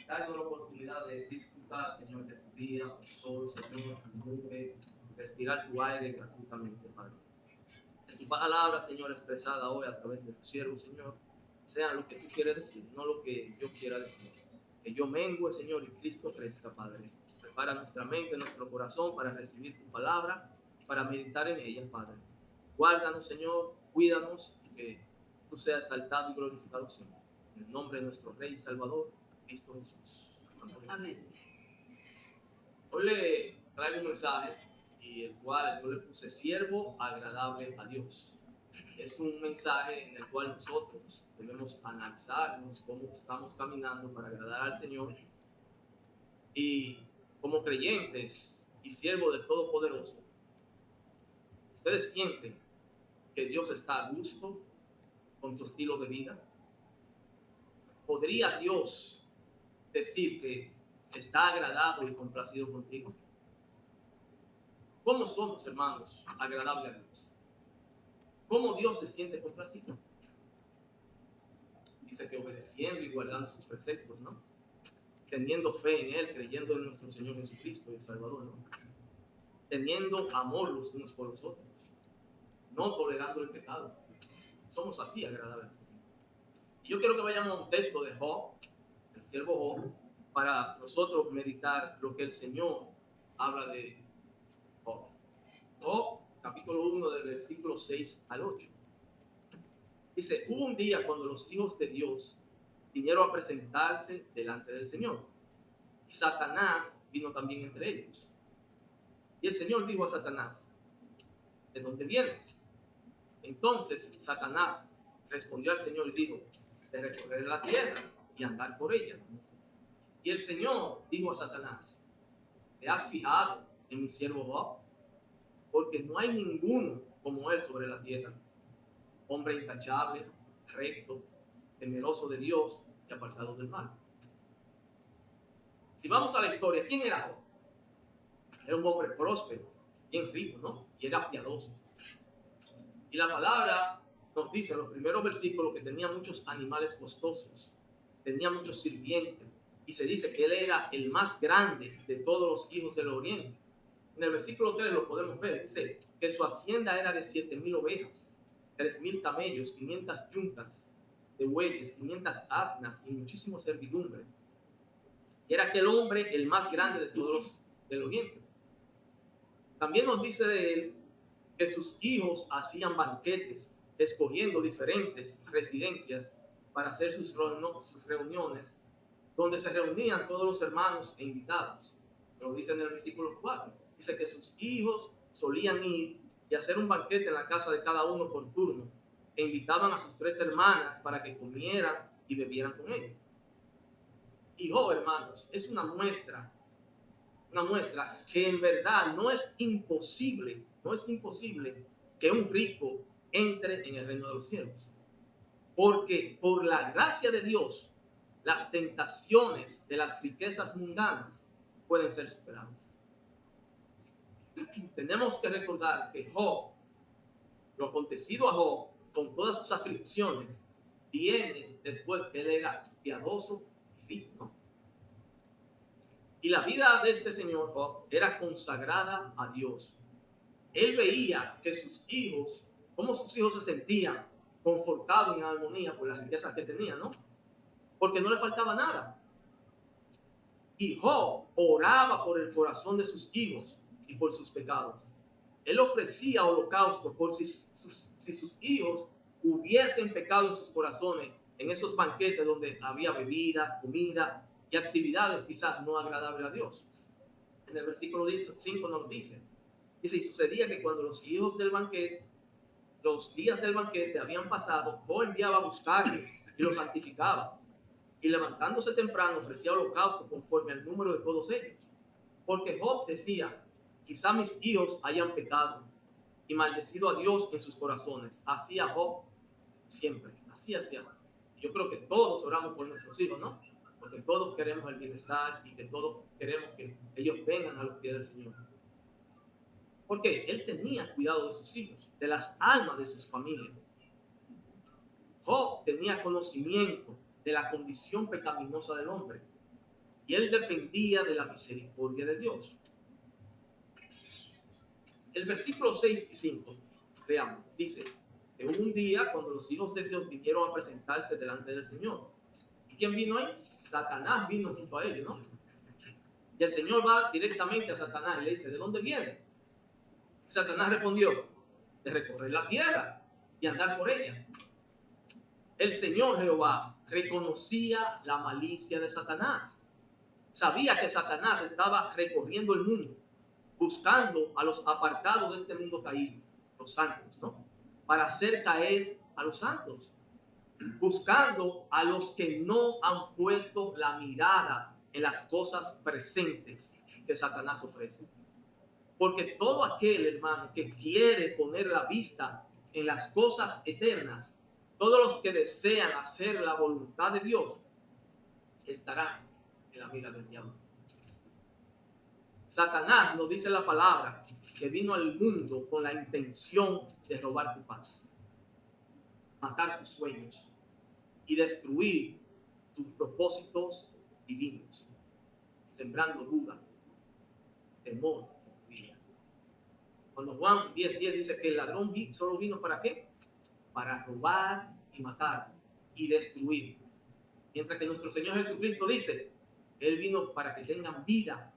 darnos la oportunidad de disfrutar, Señor, de tu día, tu sol, Señor, tu nube, respirar tu aire gratuitamente, Padre. Que tu palabra, Señor, expresada hoy a través de tu siervo, Señor, sea lo que tú quieres decir, no lo que yo quiera decir. Que yo mengue, Señor, y Cristo crezca, Padre. Prepara nuestra mente, nuestro corazón para recibir tu palabra, para meditar en ella, Padre. Guárdanos, Señor, cuídanos y que tú seas exaltado y glorificado siempre. En el nombre de nuestro Rey y Salvador, Cristo Jesús. Amén. Hoy le traigo un mensaje y el cual yo le puse siervo agradable a Dios. Es un mensaje en el cual nosotros debemos analizarnos cómo estamos caminando para agradar al Señor, y como creyentes y siervos del Todopoderoso, ¿ustedes sienten que Dios está a gusto con tu estilo de vida? ¿Podría Dios decir que está agradado y complacido contigo? ¿Cómo somos, hermanos, agradables a Dios? ¿Cómo Dios se siente complacido? Dice que obedeciendo y guardando sus preceptos, ¿no? Teniendo fe en Él, creyendo en nuestro Señor Jesucristo y el Salvador, ¿no? Teniendo amor los unos por los otros, no tolerando el pecado. Somos así agradables. Y yo quiero que vayamos a un texto de Job, el siervo Job, para nosotros meditar lo que el Señor habla de Job. Job, capítulo 1, del versículo 6 al 8. Dice: hubo un día cuando los hijos de Dios vinieron a presentarse delante del Señor, y Satanás vino también entre ellos. Y el Señor dijo a Satanás: ¿de dónde vienes? Entonces Satanás respondió al Señor y dijo: de recorrer la tierra y andar por ella. Y el Señor dijo a Satanás: ¿te has fijado en mi siervo Job? Porque no hay ninguno como él sobre la tierra, hombre intachable, recto, temeroso de Dios y apartado del mal. Si vamos a la historia, ¿quién era Job? Era un hombre próspero, bien rico, ¿no? Y era piadoso. Y la palabra nos dice en los primeros versículos que tenía muchos animales costosos, tenía muchos sirvientes, y se dice que él era el más grande de todos los hijos del oriente. En el versículo 3 lo podemos ver, dice que su hacienda era de 7,000 ovejas, 3,000 camellos, 500 yuntas de bueyes, 500 asnas y muchísimo servidumbre. Y era aquel hombre el más grande de todos los del oriente. También nos dice de él que sus hijos hacían banquetes, escogiendo diferentes residencias para hacer sus reuniones, donde se reunían todos los hermanos e invitados. Lo dice en el versículo 4. Dice que sus hijos solían ir y hacer un banquete en la casa de cada uno por turno, e invitaban a sus 3 hermanas para que comieran y bebieran con ellos. Y Job, hermanos, es una muestra que en verdad no es imposible que un rico entre en el reino de los cielos. Porque por la gracia de Dios, las tentaciones de las riquezas mundanas pueden ser superadas. Tenemos que recordar que Job, lo acontecido a Job, con todas sus aflicciones, viene después que él era piadoso y rico, ¿no? Y la vida de este señor Job era consagrada a Dios. Él veía que cómo sus hijos se sentían confortados en armonía por las riquezas que tenían, ¿no? Porque no le faltaba nada. Y Job oraba por el corazón de sus hijos y por sus pecados. Él ofrecía holocausto por si sus hijos hubiesen pecado en sus corazones en esos banquetes donde había bebida, comida y actividades quizás no agradables a Dios. En el versículo 5 nos dice, y sucedía que cuando los días del banquete habían pasado, Job enviaba a buscarlos y los santificaba. Y levantándose temprano ofrecía holocausto conforme al número de todos ellos. Porque Job decía: quizá mis hijos hayan pecado y maldecido a Dios en sus corazones. Hacía Job siempre, así hacía. Yo creo que todos oramos por nuestros hijos, ¿no? Porque todos queremos el bienestar y que todos queremos que ellos vengan a los pies del Señor. Porque él tenía cuidado de sus hijos, de las almas de sus familias. Job tenía conocimiento de la condición pecaminosa del hombre. y él dependía de la misericordia de Dios. El versículo 6 y 5, veamos, dice que hubo un día cuando los hijos de Dios vinieron a presentarse delante del Señor. ¿Y quién vino ahí? Satanás vino junto a ellos, ¿no? Y el Señor va directamente a Satanás y le dice, ¿de dónde viene? Y Satanás respondió, de recorrer la tierra y andar por ella. El Señor Jehová reconocía la malicia de Satanás. Sabía que Satanás estaba recorriendo el mundo, buscando a los apartados de este mundo caído, los santos, ¿no? Para hacer caer a los santos, buscando a los que no han puesto la mirada en las cosas presentes que Satanás ofrece. Porque todo aquel, hermano, que quiere poner la vista en las cosas eternas, todos los que desean hacer la voluntad de Dios, estarán en la mira del diablo. Satanás, nos dice la palabra, que vino al mundo con la intención de robar tu paz, matar tus sueños y destruir tus propósitos divinos, sembrando duda, temor. Cuando Juan 10:10 dice que el ladrón solo vino ¿para qué? Para robar y matar y destruir. Mientras que nuestro Señor Jesucristo dice, Él vino para que tengan vida,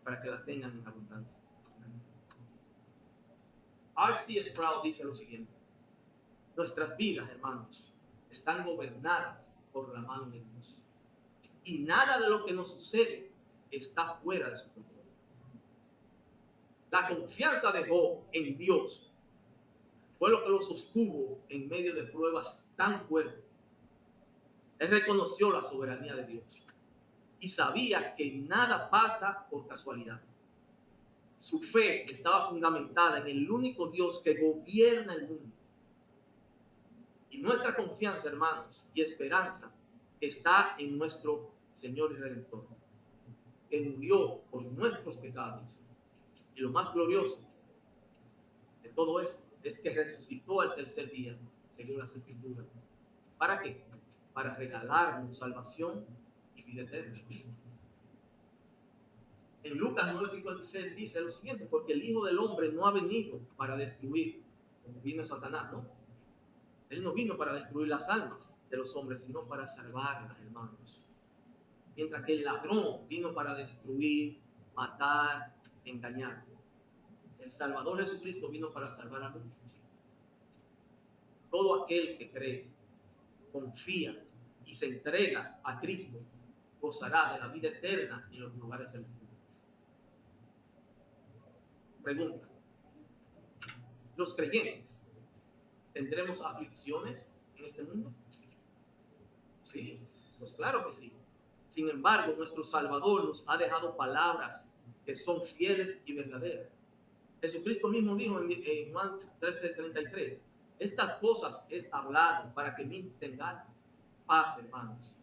para que la tengan en abundancia. R.C. Sproul dice lo siguiente: nuestras vidas, hermanos, están gobernadas por la mano de Dios. Y nada de lo que nos sucede está fuera de su control. La confianza de Job en Dios fue lo que lo sostuvo en medio de pruebas tan fuertes. Él reconoció la soberanía de Dios y sabía que nada pasa por casualidad. Su fe estaba fundamentada en el único Dios que gobierna el mundo. Y nuestra confianza, hermanos, y esperanza está en nuestro Señor y Redentor, que murió por nuestros pecados. Y lo más glorioso de todo esto es que resucitó al tercer día, según las Escrituras. ¿Para qué? Para regalarnos salvación y vida eterna. En Lucas 9:56 dice lo siguiente: porque el Hijo del Hombre no ha venido para destruir, como vino Satanás, ¿no? Él no vino para destruir las almas de los hombres, sino para salvarlas, hermanos. Mientras que el ladrón vino para destruir, matar, engañar. El Salvador Jesucristo vino para salvar a muchos. Todo aquel que cree, confía y se entrega a Cristo gozará de la vida eterna en los lugares celestiales. Pregunta: ¿los creyentes tendremos aflicciones en este mundo? Sí, pues claro que sí. Sin embargo, nuestro Salvador nos ha dejado palabras que son fieles y verdaderas. Jesucristo mismo dijo en Juan 13:33, estas cosas es hablado para que me tengan paz, hermanos.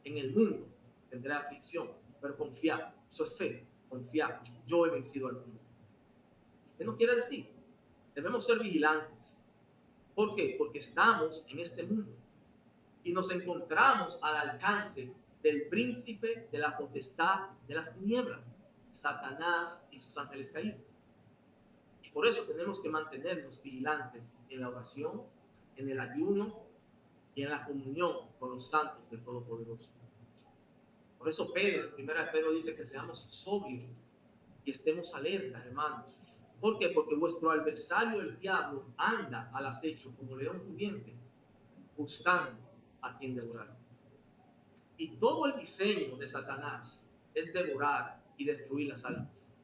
En el mundo tendré aflicción, pero confiad, eso es fe, confiad, yo he vencido al mundo. ¿Qué nos quiere decir? Debemos ser vigilantes. ¿Por qué? Porque estamos en este mundo y nos encontramos al alcance del príncipe de la potestad de las tinieblas, Satanás y sus ángeles caídos. Y por eso tenemos que mantenernos vigilantes en la oración, en el ayuno y en la comunión con los santos del Todopoderoso. Por eso Pedro, en 1 Pedro dice que seamos sobrios y estemos alertas, hermanos. ¿Por qué? Porque vuestro adversario, el diablo, anda al acecho como león rugiente, buscando a quien devorar. Y todo el diseño de Satanás es devorar y destruir las almas.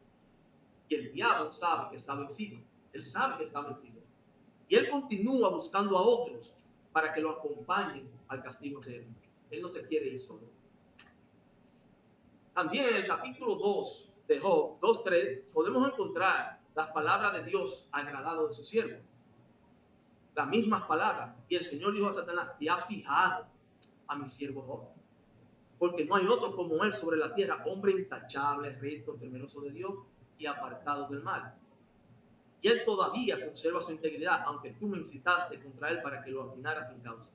Y el diablo sabe que está vencido. Él sabe que está vencido. Y él continúa buscando a otros para que lo acompañen al castigo de él. Él no se quiere ir solo. También en el capítulo 2 de Job 2:3 podemos encontrar las palabras de Dios agradado de su siervo. Las mismas palabras. Y el Señor dijo a Satanás: te ha fijado a mi siervo Job, porque no hay otro como él sobre la tierra, hombre intachable, recto, temeroso de Dios y apartado del mal. Y él todavía conserva su integridad, aunque tú me incitaste contra él para que lo arruinara sin causa.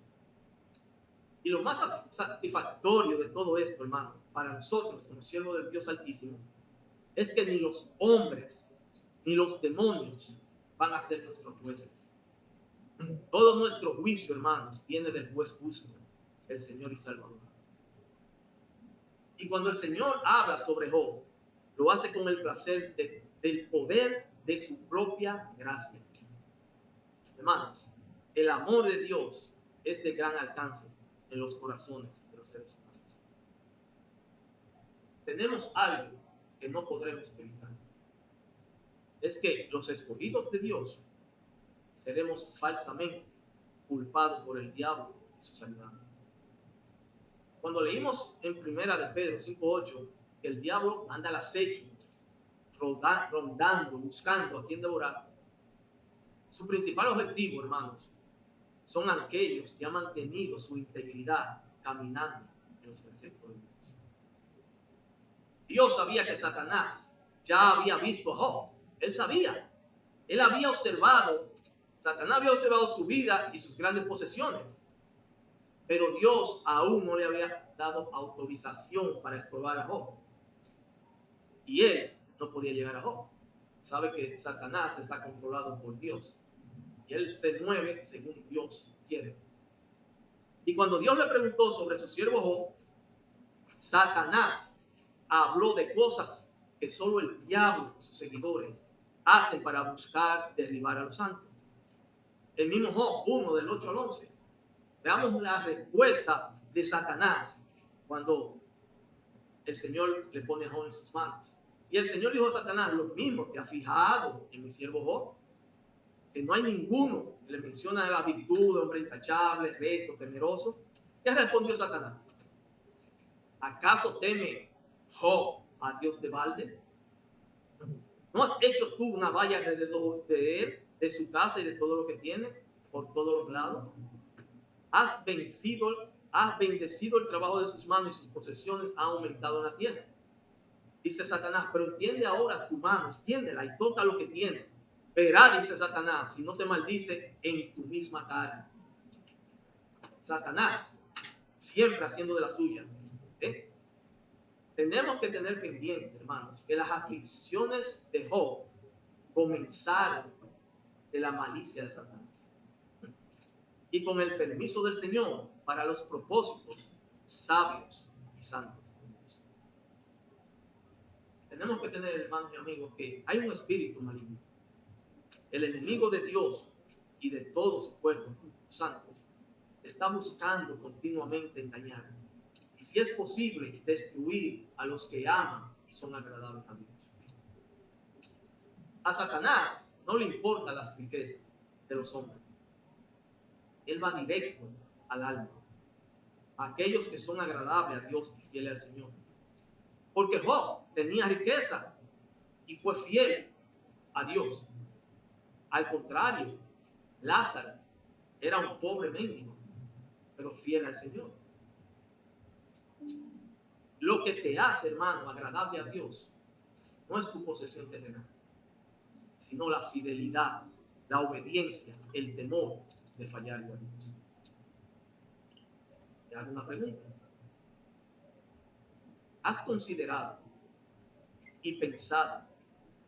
Y lo más satisfactorio de todo esto, hermano, para nosotros como siervos del Dios Altísimo, es que ni los hombres ni los demonios van a ser nuestros jueces. Todo nuestro juicio, hermanos, viene del juez justo, el Señor y Salvador. Y cuando el Señor habla sobre Job, lo hace con el placer del poder de su propia gracia. Hermanos, el amor de Dios es de gran alcance en los corazones de los seres humanos. Tenemos algo que no podremos evitar. Es que los escogidos de Dios seremos falsamente culpados por el diablo y sus aliados. Cuando leímos en Primera de Pedro 5:8 que el diablo anda al acecho, rondando, buscando a quien devorar, su principal objetivo, hermanos, son aquellos que han mantenido su integridad caminando en los preceptos de Dios. Dios sabía que Satanás ya había visto a Job. Él sabía. Él había observado, Satanás había observado su vida y sus grandes posesiones. Pero Dios aún no le había dado autorización para estorbar a Job. Y él no podía llegar a Job. Sabe que Satanás está controlado por Dios. Y él se mueve según Dios quiere. Y cuando Dios le preguntó sobre su siervo Job, Satanás habló de cosas que solo el diablo y sus seguidores hacen para buscar derribar a los santos. El mismo Job 1 del 8 al 11. Veamos la respuesta de Satanás cuando el Señor le pone a Job en sus manos. Y el Señor dijo a Satanás: lo mismo te ha fijado en mi siervo Job, que no hay ninguno que le menciona la virtud de hombre intachable, recto, temeroso. ¿Qué respondió Satanás? ¿Acaso teme Job a Dios de balde? ¿No has hecho tú una valla alrededor de él, de su casa y de todo lo que tiene, por todos los lados? Has bendecido el trabajo de sus manos y sus posesiones han aumentado en la tierra. Dice Satanás: pero entiende ahora tu mano, extiéndela y toca lo que tiene. Verá, dice Satanás, si no te maldice en tu misma cara. Satanás siempre haciendo de la suya. Tenemos que tener pendiente, hermanos, que las aflicciones de Job comenzaron de la malicia de Satanás y con el permiso del Señor para los propósitos sabios y santos de Dios. Tenemos que tener, hermanos y amigos, que hay un espíritu maligno. El enemigo de Dios y de todos sus pueblos santos está buscando continuamente engañar. Y si es posible, destruir a los que aman y son agradables a Dios. A Satanás no le importan las riquezas de los hombres. Él va directo al alma. A aquellos que son agradables a Dios y fieles al Señor. Porque Job tenía riqueza y fue fiel a Dios. Al contrario, Lázaro era un pobre mendigo, pero fiel al Señor. Lo que te hace, hermano, agradable a Dios no es tu posesión terrenal, sino la fidelidad, la obediencia, el temor de fallarle a Dios. ¿Te hago una pregunta? ¿Has considerado y pensado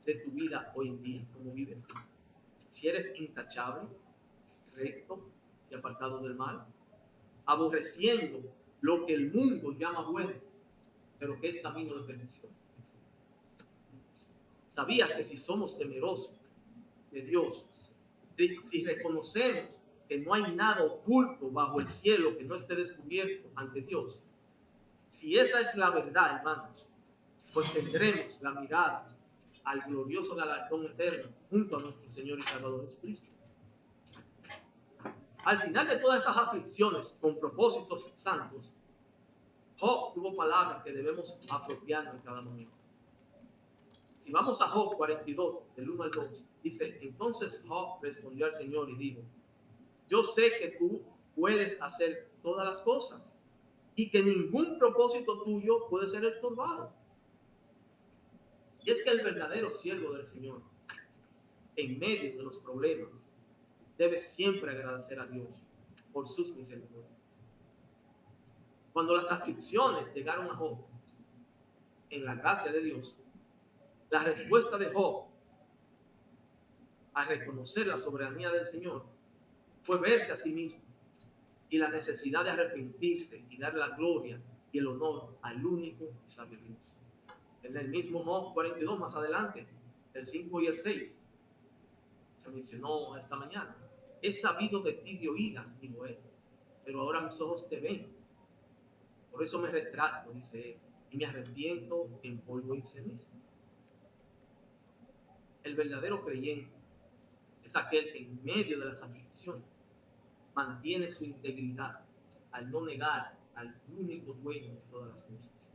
de tu vida hoy en día, cómo vives? Si eres intachable, recto y apartado del mal, aborreciendo lo que el mundo llama bueno, pero que es camino de perdición. ¿Sabías que si somos temerosos de Dios, si reconocemos que no hay nada oculto bajo el cielo que no esté descubierto ante Dios, si esa es la verdad, hermanos, pues tendremos la mirada al glorioso galardón eterno junto a nuestro Señor y Salvador Jesucristo? Al final de todas esas aflicciones con propósitos santos, Job tuvo palabras que debemos apropiarnos en cada momento. Si vamos a Job 42, del 1 al 2, dice: entonces Job respondió al Señor y dijo: yo sé que tú puedes hacer todas las cosas y que ningún propósito tuyo puede ser estorbado. Y es que el verdadero siervo del Señor, en medio de los problemas, debe siempre agradecer a Dios por sus misericordias. Cuando las aflicciones llegaron a Job, en la gracia de Dios, la respuesta de Job a reconocer la soberanía del Señor fue verse a sí mismo y la necesidad de arrepentirse y dar la gloria y el honor al único y sabio Dios. En el mismo Job 42, más adelante, el 5 y el 6, se mencionó esta mañana: he sabido de ti de oídas, dijo él, pero ahora mis ojos te ven. Por eso me retrato, dice él, y me arrepiento en polvo y ceniza. El verdadero creyente es aquel que en medio de las aflicciones mantiene su integridad al no negar al único dueño de todas las cosas.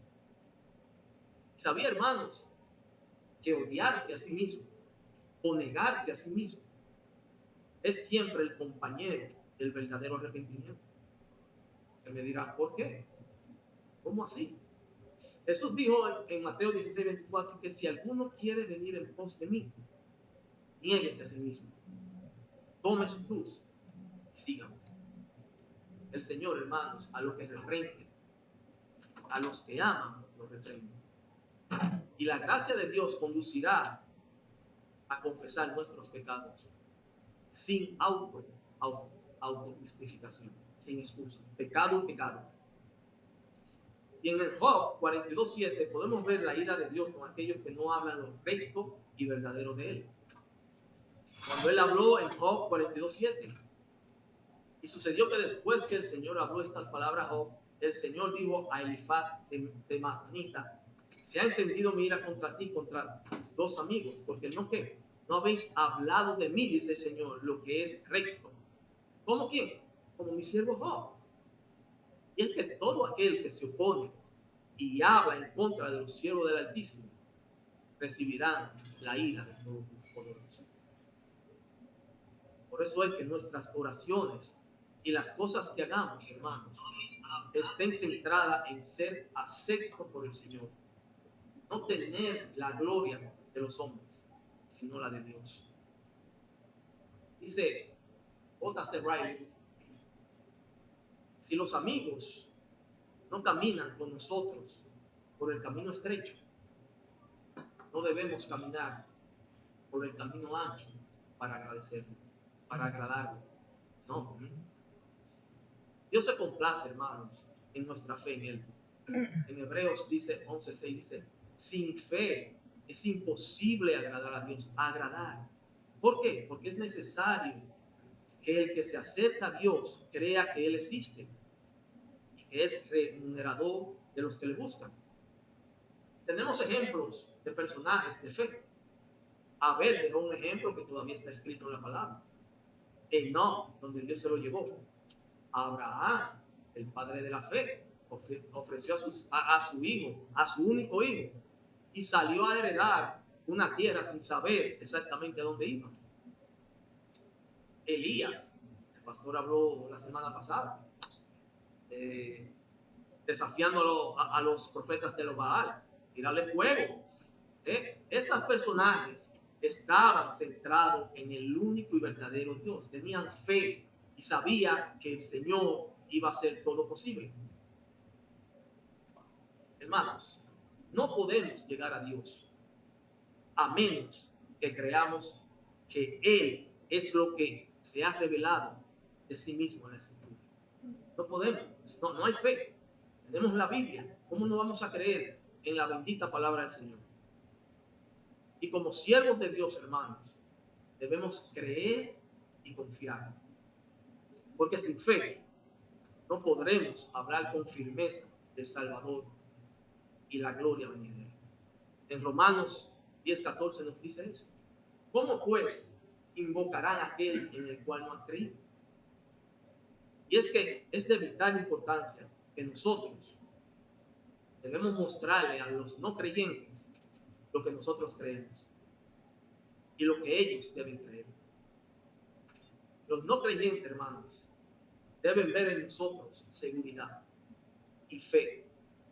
¿Sabía, hermanos, que odiarse a sí mismo o negarse a sí mismo es siempre el compañero del verdadero arrepentimiento? Se me dirá, ¿por qué? ¿Cómo así? Jesús dijo en Mateo 16, 24 que si alguno quiere venir en pos de mí, niéguese a sí mismo, tome su cruz y sígame. El Señor, hermanos, a los que reprenden, a los que aman, los reprende. Y la gracia de Dios conducirá a confesar nuestros pecados sin autojustificación, sin excusas. Pecado, pecado. Y en el Job 42:7 podemos ver la ira de Dios con aquellos que no hablan lo recto y verdadero de él. Cuando él habló en Job 42:7, y sucedió que después que el Señor habló estas palabras a Job, el Señor dijo a Elifaz de Matnita: se ha encendido mi ira contra ti, contra tus dos amigos, porque no habéis hablado de mí, dice el Señor, lo que es recto. ¿Cómo quién? Como mi siervo Job. Y es que todo aquel que se opone y habla en contra de los siervos del Altísimo recibirán la ira de Todopoderoso. Por eso es que nuestras oraciones y las cosas que hagamos, hermanos, estén centradas en ser aceptos por el Señor. No tener la gloria de los hombres, sino la de Dios. Dice J.C. Riley: si los amigos no caminan con nosotros por el camino estrecho, no debemos caminar por el camino ancho para agradecerle, para agradarle. No. Dios se complace, hermanos, en nuestra fe en Él. En Hebreos 11:6 dice: sin fe es imposible agradar a Dios. Agradar. ¿Por qué? Porque es necesario que el que se acerca a Dios crea que Él existe y que es remunerador de los que le buscan. Tenemos ejemplos de personajes de fe. Abel dejó un ejemplo que todavía está escrito en la palabra. Enoc, donde Dios se lo llevó. Abraham, el padre de la fe, ofreció a su hijo, a su único hijo, y salió a heredar una tierra sin saber exactamente a dónde iba. Elías, el pastor habló la semana pasada, desafiando a los profetas de los Baal, tirarle fuego. Esos personajes estaban centrados en el único y verdadero Dios, tenían fe y sabían que el Señor iba a hacer todo posible. Hermanos, no podemos llegar a Dios a menos que creamos que Él es lo que se ha revelado de sí mismo en la Escritura. No podemos, no hay fe. Tenemos la Biblia. ¿Cómo no vamos a creer en la bendita palabra del Señor? Y como siervos de Dios, hermanos, debemos creer y confiar. Porque sin fe no podremos hablar con firmeza del Salvador y la gloria venidera. En Romanos 10:14 nos dice eso. ¿Cómo pues invocarán a aquel en el cual no han creído? Y es que es de vital importancia que nosotros debemos mostrarle a los no creyentes lo que nosotros creemos y lo que ellos deben creer. Los no creyentes, hermanos, deben ver en nosotros seguridad y fe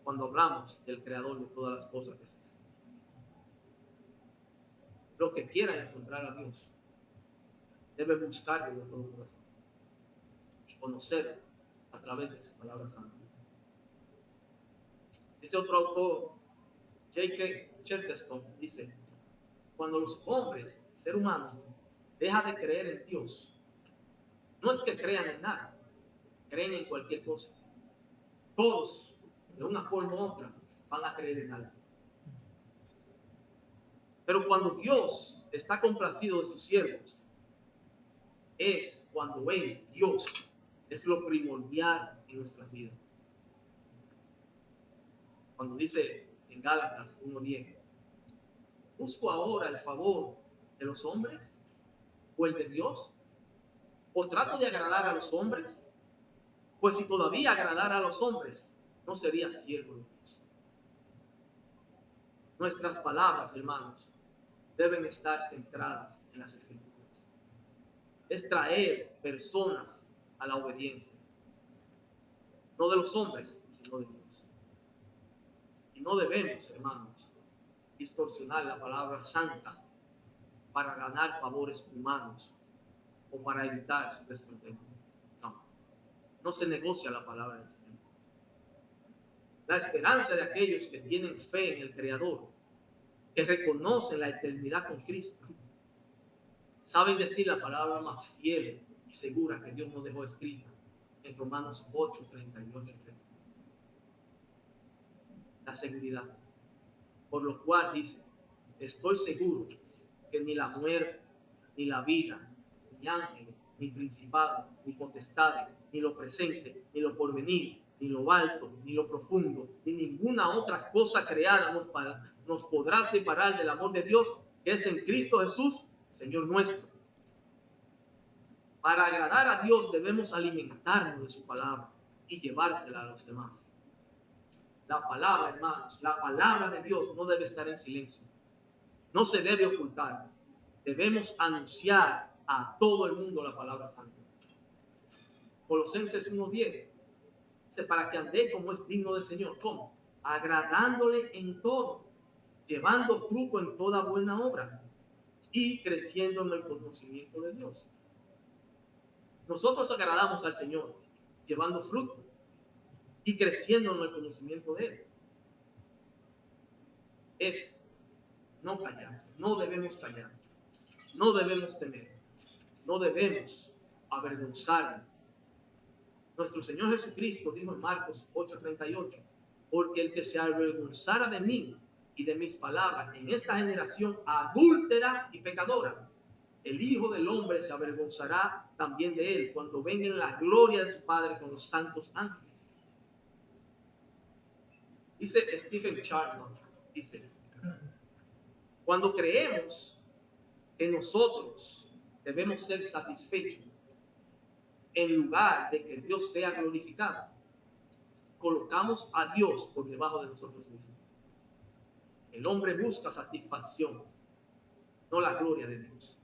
cuando hablamos del creador de todas las cosas que existen. Los que quieran encontrar a Dios deben buscarlo de todo corazón y conocerlo a través de su palabra santa. Dice otro autor, J.K. Chesterton, dice, cuando los hombres, ser humano, deja de creer en Dios, no es que crean en nada, creen en cualquier cosa. Todos, de una forma u otra, van a creer en algo. Pero cuando Dios está complacido de sus siervos, es cuando Él, Dios, es lo primordial en nuestras vidas. Cuando dice en Gálatas 1:10, ¿busco ahora el favor de los hombres o el de Dios? ¿O trato de agradar a los hombres? Pues si todavía agradara a los hombres, no sería siervo de Dios. Nuestras palabras, hermanos, deben estar centradas en las Escrituras. Es traer personas a la obediencia, no de los hombres, sino de Dios. Y no debemos, hermanos, distorsionar la palabra santa para ganar favores humanos o para evitar su descontento. No se negocia la palabra del Señor. La esperanza de aquellos que tienen fe en el Creador, que reconocen la eternidad con Cristo, saben decir la palabra más fiel y segura que Dios nos dejó escrita en Romanos 8:38. La seguridad. Por lo cual dice, estoy seguro que ni la muerte, ni la vida, ni ángeles, ni principados, ni potestades, ni lo presente, ni lo porvenir, ni lo alto, ni lo profundo, ni ninguna otra cosa creada nos podrá separar del amor de Dios que es en Cristo Jesús, Señor nuestro. Para agradar a Dios debemos alimentarnos de su palabra y llevársela a los demás. La palabra, hermanos, la palabra de Dios no debe estar en silencio. No se debe ocultar. Debemos anunciar a todo el mundo la palabra santa. Colosenses 1:10 dice, para que andéis como es digno del Señor. ¿Cómo? Agradándole en todo, llevando fruto en toda buena obra y creciendo en el conocimiento de Dios. Nosotros agradamos al Señor, llevando fruto y creciendo en el conocimiento de Él. Es no callar, no debemos callar, no debemos temer, no debemos avergonzarnos. Nuestro Señor Jesucristo dijo en Marcos 8:38, porque el que se avergonzara de mí y de mis palabras en esta generación adúltera y pecadora, el Hijo del Hombre se avergonzará también de él cuando venga en la gloria de su Padre con los santos ángeles. Dice Stephen Charnock, dice, cuando creemos que nosotros debemos ser satisfechos en lugar de que Dios sea glorificado, colocamos a Dios por debajo de nosotros mismos. El hombre busca satisfacción, no la gloria de Dios.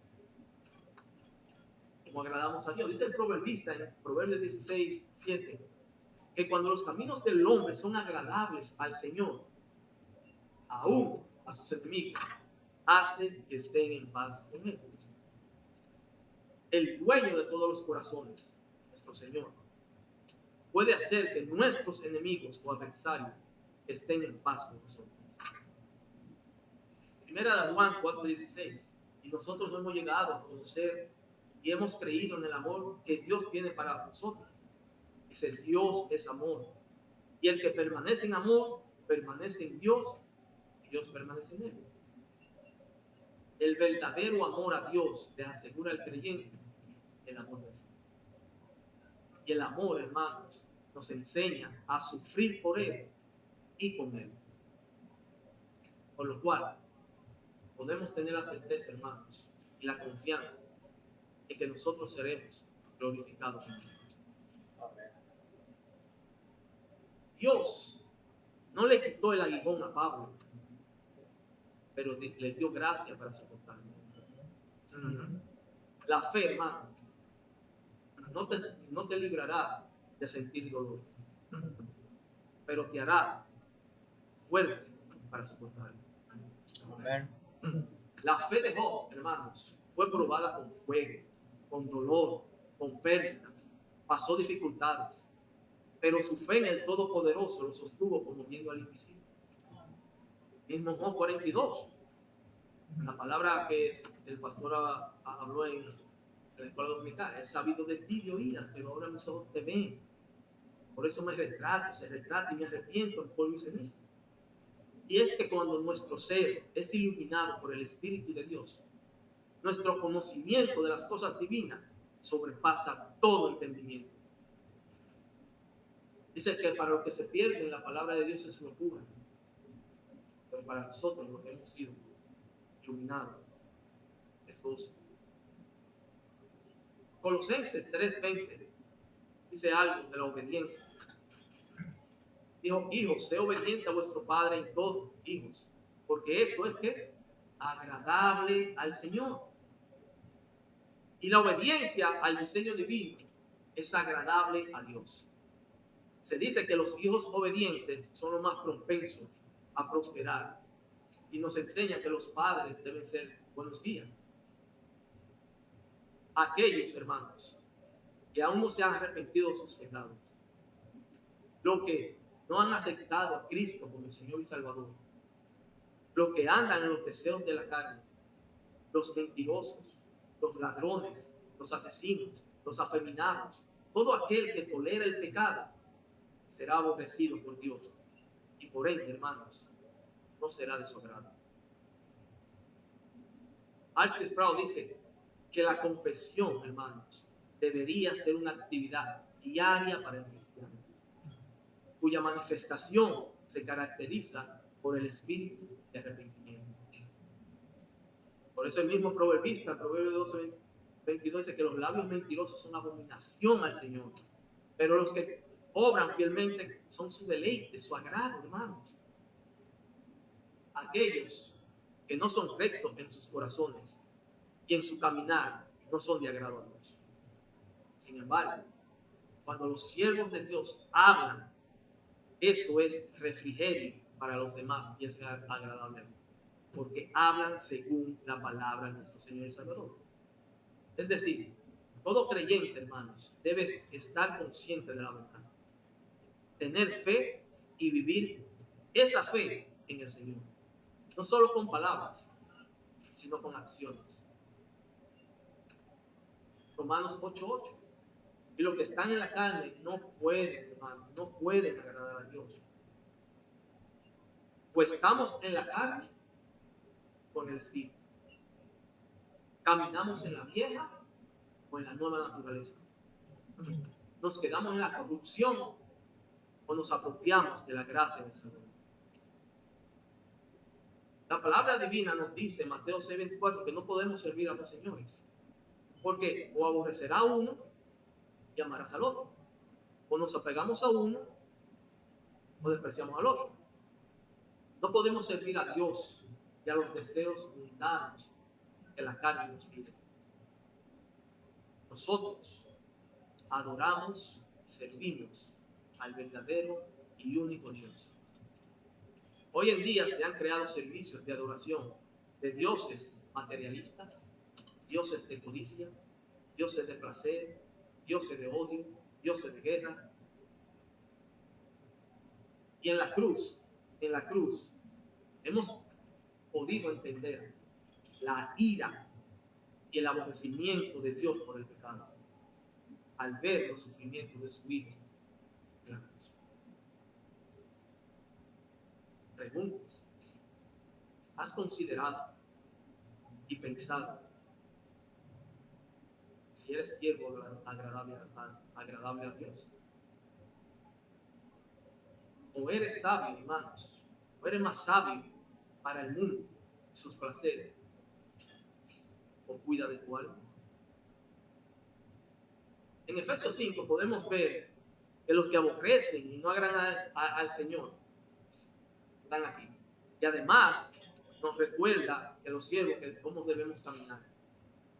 Como agradamos a Dios. Dice el proverbista en Proverbios 16:7, que cuando los caminos del hombre son agradables al Señor, aún a sus enemigos, hace que estén en paz con Él. El dueño de todos los corazones, nuestro Señor, puede hacer que nuestros enemigos o adversarios estén en paz con nosotros. Primera de Juan 4:16, y nosotros hemos llegado a conocer y hemos creído en el amor que Dios tiene para nosotros. Dice, Dios es amor, y el que permanece en amor permanece en Dios y Dios permanece en él. El verdadero amor a Dios le asegura al creyente el amor de Dios. Y el amor, hermanos, nos enseña a sufrir por Él y con Él. Por lo cual, podemos tener la certeza, hermanos, y la confianza de que nosotros seremos glorificados en Él. Dios no le quitó el aguijón a Pablo, pero le dio gracia para soportarlo. La fe, hermano, no te librará de sentir dolor, pero te hará fuerte para soportarlo. Amén. La fe de Job, hermanos, fue probada con fuego, con dolor, con pérdidas, pasó dificultades, pero su fe en el Todopoderoso lo sostuvo como viendo al invisible. Mismo Job 42. La palabra que el pastor habló en la escuela dominical: he sabido de ti de oídas, pero ahora mis ojos te ven. Por eso me retrato, se retrata y me arrepiento en polvo y ceniza. Y es que cuando nuestro ser es iluminado por el Espíritu de Dios, nuestro conocimiento de las cosas divinas sobrepasa todo entendimiento. Dice que para los que se pierden, la palabra de Dios es locura, pero para nosotros, los que hemos sido iluminados, es gozo. Colosenses 3:20 dice algo de la obediencia. Dijo: hijos, sé obediente a vuestro Padre en todo, hijos, porque esto es que agradable al Señor. Y la obediencia al diseño divino es agradable a Dios. Se dice que los hijos obedientes son los más propensos a prosperar, y nos enseña que los padres deben ser buenos guías. Aquellos hermanos que aún no se han arrepentido de sus pecados, los que no han aceptado a Cristo como el Señor y Salvador, los que andan en los deseos de la carne, los mentirosos, los ladrones, los asesinos, los afeminados, todo aquel que tolera el pecado será aborrecido por Dios, y por ende, hermanos, no será de su agrado. R.C. Sproul dice que la confesión, hermanos, debería ser una actividad diaria para el cristiano, cuya manifestación se caracteriza por el espíritu de arrepentimiento. Por eso el mismo proverbista, Proverbios 12:22, dice que los labios mentirosos son abominación al Señor, pero los que obran fielmente son su deleite, su agrado, hermanos. Aquellos que no son rectos en sus corazones y en su caminar no son de agrado a Dios. Sin embargo, cuando los siervos de Dios hablan, eso es refrigerio para los demás y es agradable a Dios, porque hablan según la palabra de nuestro Señor y Salvador. Es decir, todo creyente, hermanos, debe estar consciente de la verdad, tener fe y vivir esa fe en el Señor, no solo con palabras, sino con acciones. Romanos 8:8. Y los que están en la carne no pueden, hermano, no pueden agradar a Dios. Pues estamos en la carne con el Espíritu. Caminamos en la vieja o en la nueva naturaleza. Nos quedamos en la corrupción o nos apropiamos de la gracia del Señor. La palabra divina nos dice en Mateo 6:24 que no podemos servir a dos señores, porque o aborrecerá a uno y amarás al otro, o nos apegamos a uno o despreciamos al otro. No podemos servir a Dios y a los deseos mundanos que la carne nos pide. Nosotros adoramos y servimos al verdadero y único Dios. Hoy en día se han creado servicios de adoración de dioses materialistas, dioses de codicia, dioses de placer, dioses de odio, dioses de guerra. Y en la cruz, hemos podido entender la ira y el aborrecimiento de Dios por el pecado al ver los sufrimientos de su Hijo en la cruz. Pregunto: ¿has considerado y pensado si eres siervo agradable a Dios? ¿O eres sabio, hermanos? ¿O eres más sabio para el mundo y sus placeres? ¿O cuida de tu alma? En Efesios 5 podemos ver que los que aborrecen y no agradan al Señor están aquí. Y además nos recuerda que los siervos, que cómo debemos caminar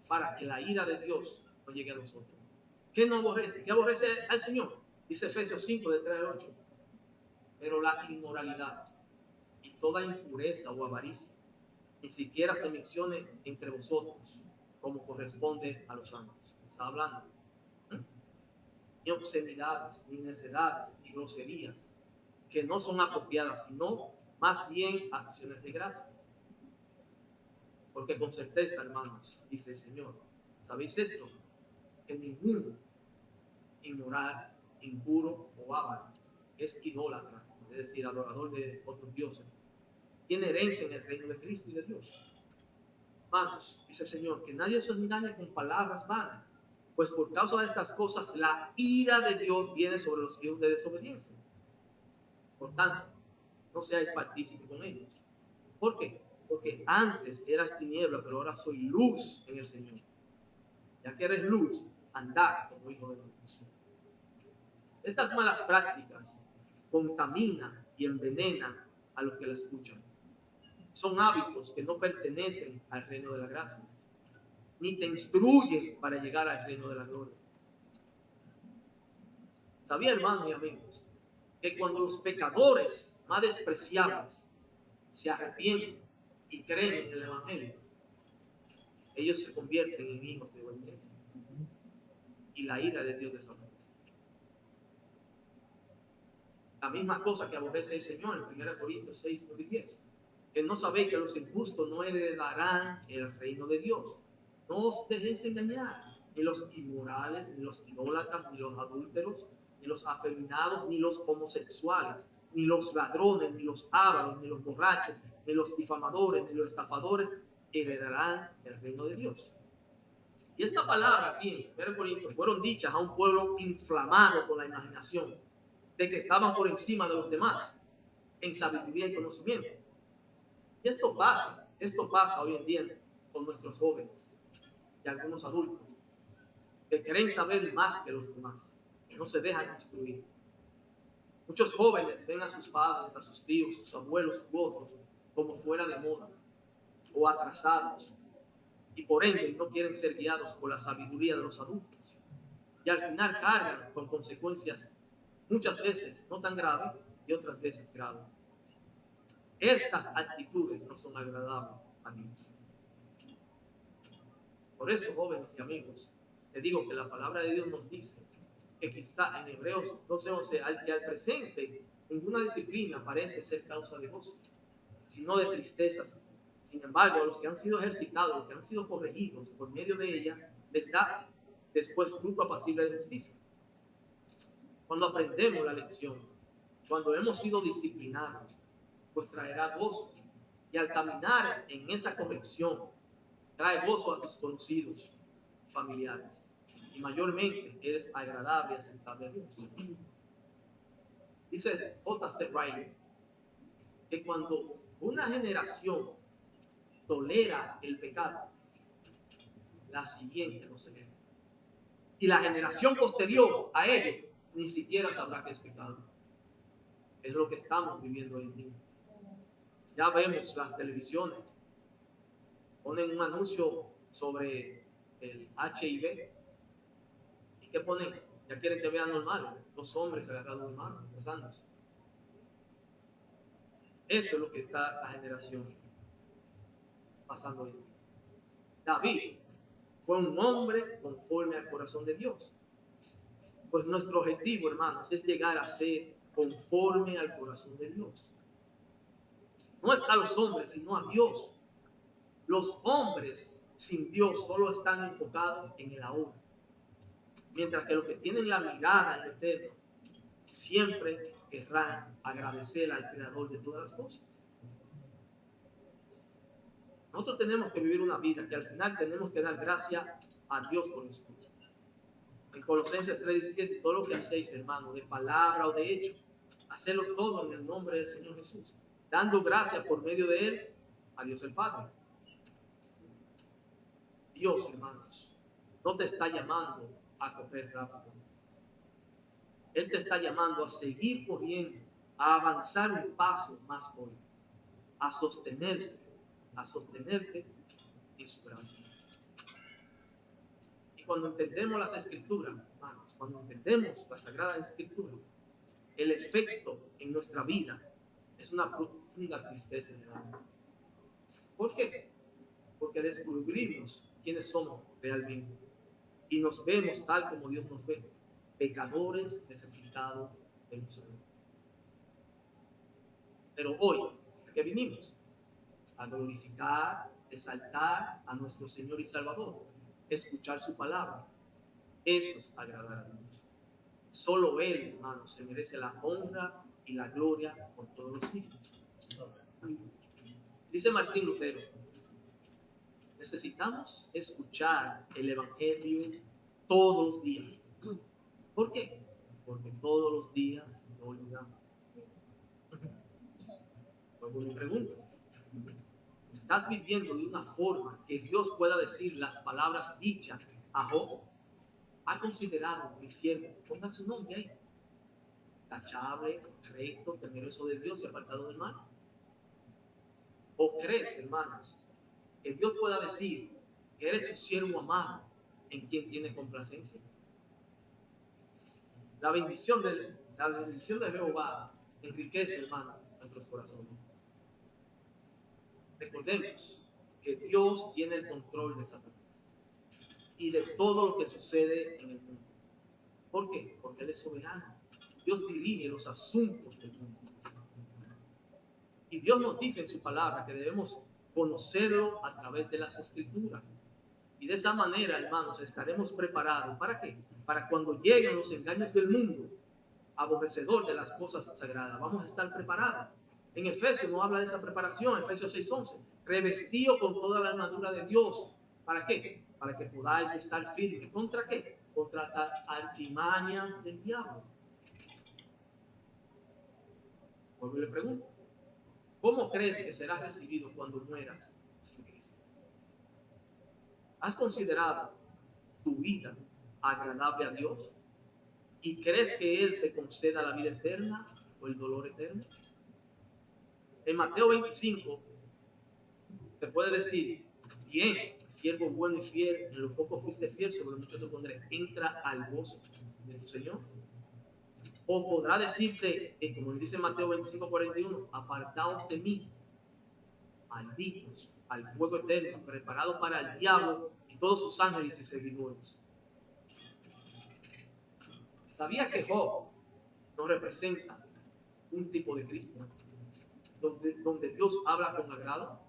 para que la ira de Dios no llegue a nosotros. ¿Qué no aborrece? ¿Qué aborrece al Señor? Dice Efesios 5, de 3 al 8. Pero la inmoralidad y toda impureza o avaricia ni siquiera se mencione entre vosotros, como corresponde a los santos. Está hablando. ni obscenidades, ni necedades, ni groserías, que no son apropiadas, sino más bien acciones de gracia. Porque con certeza, hermanos, dice el Señor, ¿sabéis esto? Que ningún inmoral, impuro o avaro es idólatra, es decir, adorador de otros dioses, tiene herencia en el reino de Cristo y de Dios. Hermanos, dice el Señor, que nadie se engañe con palabras vanas, pues por causa de estas cosas la ira de Dios viene sobre los hijos de desobediencia. Por tanto, no seáis partícipes con ellos. ¿Por qué? Porque antes eras tiniebla, pero ahora soy luz en el Señor. Ya que eres luz, andad como hijo de luz. Estas malas prácticas contaminan y envenenan a los que la escuchan. Son hábitos que no pertenecen al reino de la gracia, ni te instruyen para llegar al reino de la gloria. ¿Sabía, hermanos y amigos, que cuando los pecadores más despreciables se arrepienten y creen en el Evangelio, ellos se convierten en hijos de obediencia y la ira de Dios desaparece? La misma cosa que aborrece el Señor en 1 Corintios 6, 9 y 10. Que no sabéis que los injustos no heredarán el reino de Dios. No os dejéis engañar, ni los inmorales, ni los idólatras, ni los adúlteros, ni los afeminados, ni los homosexuales, ni los ladrones, ni los ávaros, ni los borrachos, ni los difamadores, ni los estafadores heredarán el reino de Dios. Y esta palabra aquí en 1 Corintios fueron dichas a un pueblo inflamado con la imaginación de que estaban por encima de los demás en sabiduría y conocimiento. Y esto pasa hoy en día con nuestros jóvenes y algunos adultos que creen saber más que los demás, que no se dejan instruir. Muchos jóvenes ven a sus padres, a sus tíos, sus abuelos u otros como fuera de moda o atrasados, y por ende no quieren ser guiados por la sabiduría de los adultos, y al final cargan con consecuencias muchas veces no tan graves y otras veces graves. Estas actitudes no son agradables a Dios. Por eso, jóvenes y amigos, te digo que la palabra de Dios nos dice que quizá en Hebreos 12:11, que al presente ninguna disciplina parece ser causa de gozo, sino de tristezas. Sin embargo, a los que han sido ejercitados, los que han sido corregidos por medio de ella, les da después fruto apacible de justicia. Cuando aprendemos la lección, cuando hemos sido disciplinados, pues traerá gozo. Y al caminar en esa corrección, trae gozo a tus conocidos, familiares. Y mayormente eres agradable y aceptable a Dios. Dice J.C. Ryle que cuando una generación tolera el pecado, la siguiente no se ve. Y la generación posterior a ellos ni siquiera sabrá que es pecado. Es lo que estamos viviendo hoy en día. Ya vemos las televisiones, ponen un anuncio sobre el HIV. ¿Y qué ponen? Ya quieren que vean normal, los hombres agarrados de mano, besándose. Eso es lo que está la generación pasando hoy. David fue un hombre conforme al corazón de Dios. Pues nuestro objetivo, hermanos, es llegar a ser conforme al corazón de Dios. No es a los hombres, sino a Dios. Los hombres sin Dios solo están enfocados en el ahora. Mientras que los que tienen la mirada en lo eterno siempre querrán agradecer al Creador de todas las cosas. Nosotros tenemos que vivir una vida que al final tenemos que dar gracias a Dios por las cosas. En Colosenses 3:17, todo lo que hacéis, hermano, de palabra o de hecho, hacedlo todo en el nombre del Señor Jesús, dando gracias por medio de Él a Dios el Padre. Dios, hermanos, no te está llamando a correr rápido. Él te está llamando a seguir corriendo, a avanzar un paso más hoy, a sostenerte en su gracia. Y cuando entendemos las Escrituras, hermanos, cuando entendemos las Sagradas Escrituras, el efecto en nuestra vida es una profunda tristeza en el alma. ¿Por qué? Porque descubrimos quiénes somos realmente y nos vemos tal como Dios nos ve. pecadores necesitados de un Señor. Pero hoy, ¿a qué vinimos? A glorificar, exaltar a nuestro Señor y Salvador, escuchar su palabra. Eso es agradar a Dios. Solo Él, hermanos, se merece la honra y la gloria por todos los siglos. Dice Martín Lutero, necesitamos escuchar el Evangelio todos los días. ¿Por qué? Porque todos los días lo olvidamos. Luego me pregunto, ¿estás viviendo de una forma que Dios pueda decir las palabras dichas a Job? ¿Ha considerado mi siervo? Ponga su nombre ahí. Tachable, recto, temeroso de Dios y apartado del mal. ¿O crees, hermanos, que Dios pueda decir que eres su siervo amado en quien tiene complacencia? La bendición de Jehová enriquece, hermanos, nuestros corazones. Recordemos que Dios tiene el control de Satanás y de todo lo que sucede en el mundo. ¿Por qué? Porque Él es soberano. Dios dirige los asuntos del mundo. Y Dios nos dice en su palabra que debemos conocerlo a través de las Escrituras. Y de esa manera, hermanos, estaremos preparados. ¿Para qué? Para cuando lleguen los engaños del mundo, aborrecedor de las cosas sagradas, vamos a estar preparados. En Efesios no habla de esa preparación, Efesios 6:11. Revestido con toda la armadura de Dios. ¿Para qué? Para que podáis estar firmes. ¿Contra qué? Contra las artimañas del diablo. Porque le pregunto, ¿cómo crees que serás recibido cuando mueras sin Cristo? ¿Has considerado tu vida agradable a Dios? ¿Y crees que Él te conceda la vida eterna o el dolor eterno? En Mateo 25 te puede decir, bien, siervo bueno y fiel, en lo poco fuiste fiel, sobre mucho te pondré. Entra al gozo de tu Señor. O podrá decirte, como dice Mateo 25:41, apartaos de mí, malditos, al fuego eterno, preparado para el diablo y todos sus ángeles y seguidores. ¿Sabía que Job nos representa un tipo de Cristo? Donde Dios habla con agrado.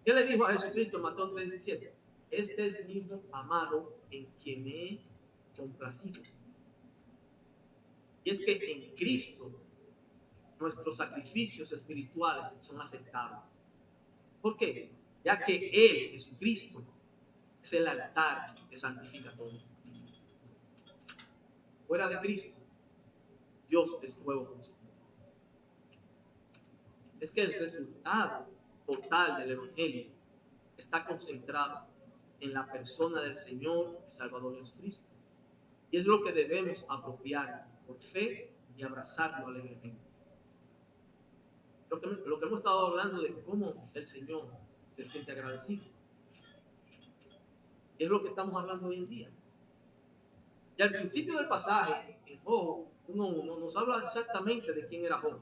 ¿Qué le dijo a Jesucristo en Mateo 3:17? Este es mi hijo amado en quien me he complacido. Y es que en Cristo nuestros sacrificios espirituales son aceptables. ¿Por qué? Ya que Él, Jesucristo, es el altar que santifica todo. Fuera de Cristo, Dios es fuego consumidor. Es que el resultado total del Evangelio está concentrado en la persona del Señor y Salvador Jesucristo. Y es lo que debemos apropiar por fe y abrazarlo alegremente. Lo que hemos estado hablando de cómo el Señor se siente agradecido. Y es lo que estamos hablando hoy en día. Y al principio del pasaje, en Job 1:1, nos habla exactamente de quién era Job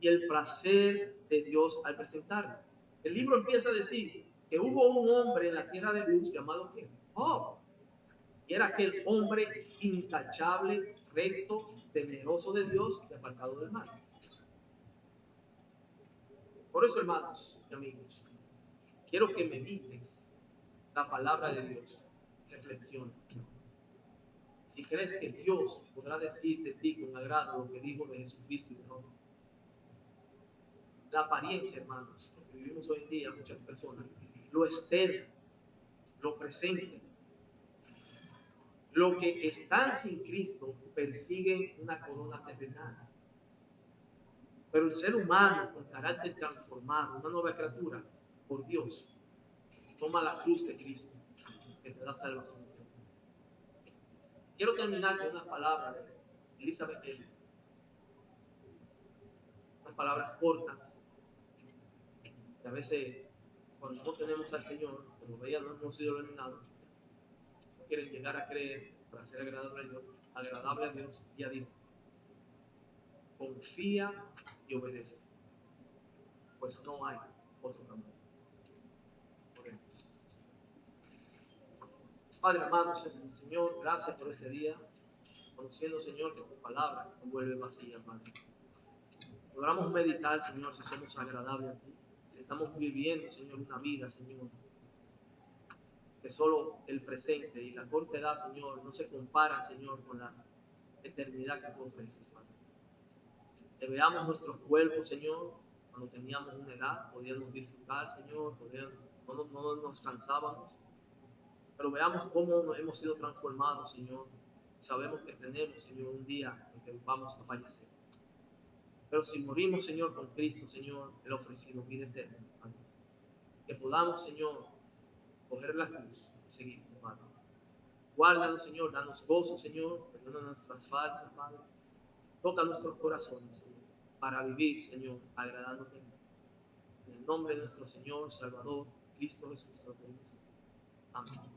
y el placer de Dios al presentarlo. El libro empieza a decir que hubo un hombre en la tierra de Luz llamado Job. Y era aquel hombre intachable, recto, temeroso de Dios y apartado del mal. Por eso, hermanos y amigos, quiero que medites la palabra de Dios. Reflexiona. Si crees que Dios podrá decir de ti con agrado lo que dijo de Jesucristo y de Job. La apariencia, hermanos, lo que vivimos hoy en día, muchas personas, lo externo, lo presente. Los que están sin Cristo persiguen una corona terrenal. Pero el ser humano con carácter transformado, una nueva criatura, por Dios, toma la cruz de Cristo, que te da salvación. Quiero terminar con unas palabras de Elizabeth Elliot. Unas palabras cortas. Que a veces, cuando no tenemos al Señor, como veía, no hemos sido iluminados, no quieren llegar a creer para ser agradable a Dios, ya dijo: confía y obedece, pues no hay otro camino. Oremos. Padre amado, Señor, gracias por este día. conociendo, Señor, que tu palabra no vuelve vacía, Padre. Logramos meditar, Señor, si somos agradables a ti, si estamos viviendo, Señor, una vida, Señor, que solo el presente y la corta edad, Señor, no se comparan, Señor, con la eternidad que tú ofreces, Padre. Que veamos nuestros cuerpos, Señor, cuando teníamos una edad, podíamos disfrutar, Señor, no nos cansábamos, pero veamos cómo hemos sido transformados, Señor. Sabemos que tenemos, Señor, un día en que vamos a fallecer. Pero si morimos, Señor, con Cristo, Señor, Él ha ofrecido vida eterna, Padre. Que podamos, Señor, coger la cruz y seguir, Padre. Guárdanos, Señor, danos gozo, Señor, perdona nuestras faltas, Padre. Toca nuestros corazones, Señor, para vivir, Señor, agradándote. En el nombre de nuestro Señor, Salvador, Cristo Jesús, lo pedimos. Amén.